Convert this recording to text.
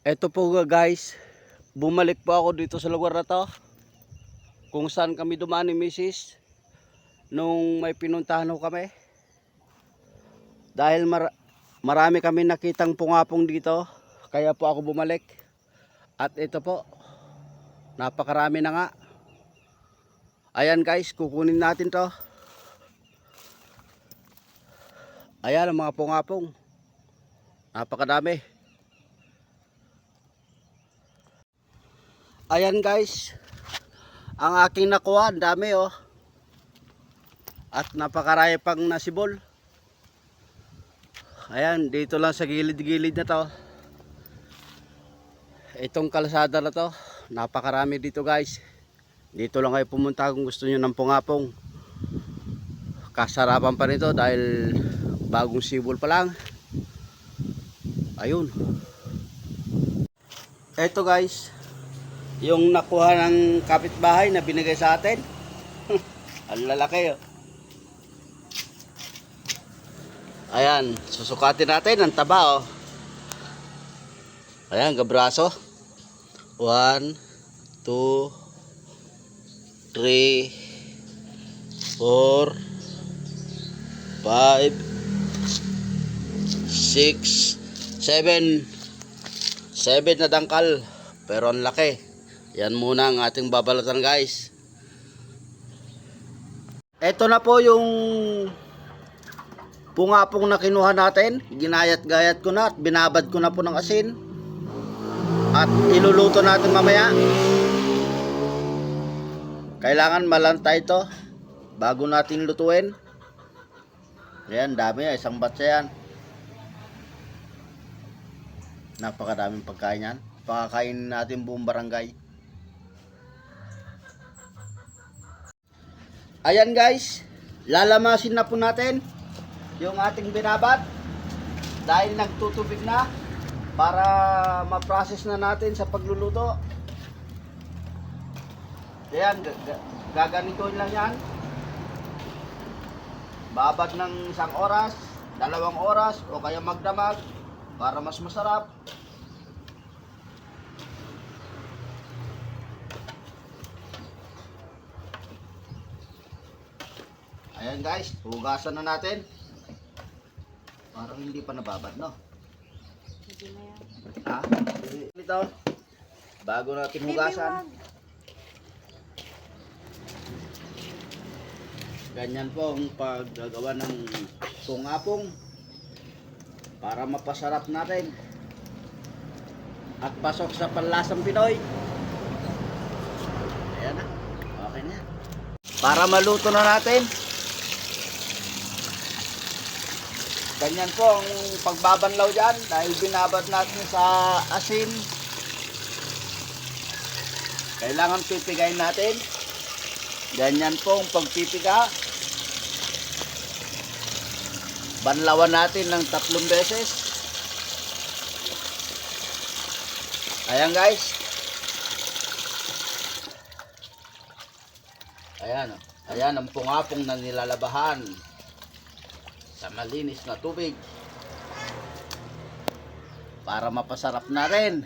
Eto po guys, bumalik po ako dito sa lugar na to kung saan kami dumaan ni Mrs. nung may pinuntahan ho kami. Dahil marami kami nakitang pungapong dito, kaya po ako bumalik. At ito po, napakarami na nga. Ayan guys, kukunin natin to. Ayan ang mga pungapong, napakadami. Ayan guys, ang aking nakuha, ang dami oh. At napakarami pang nasibol. Ayan, dito lang sa gilid-gilid na to. Itong kalsada na to, napakarami dito guys. Dito lang kayo pumunta kung gusto nyo ng pungapong. Kasarapan pa nito dahil bagong sibol pa lang. Ayun. Eto guys, yung nakuha ng kapitbahay na binigay sa atin. Ang lalaki oh. Ayan, susukatin natin ang taba oh. Ayan, gabraso. 1, 2, 3, 4, 5, 6, 7. 7 na dangkal. Pero ang laki. Yan muna ang ating babalatan guys. Ito na po yung pungapong na kinuha natin. Ginayat-gayat ko na at binabad ko na po ng asin. At iluluto natin mamaya. Kailangan malantay ito bago natin lutuin. Ayan, dami yan. Isang batsa yan. Napakadaming pagkain yan. Pakakainin natin buong barangay. Ayan guys, lalamasin na po natin yung ating binabad dahil nagtutubig na para ma-process na natin sa pagluluto. Ayan, gaganituin lang yan. Babad ng 1 oras, 2 oras o kaya magdamag para mas masarap. Ayan guys, hugasan na natin. Parang hindi pa nababad, no? Hindi na yan. Ha? Ito, bago natin hugasan. Ganyan po ang paggagawa ng pungapong para mapasarap natin. At pasok sa panlasang Pinoy. Ayan na, okay na yan. Para maluto na natin. Ganyan po ang pagbabanlaw dyan dahil binabad natin sa asin. Kailangan pipigayin natin. Ganyan po ang pagpipiga. Banlawan natin ng 3 beses. Ayan guys. Ayan, ayan ang pungapong na nilalabahan sa malinis na tubig para mapasarap na rin.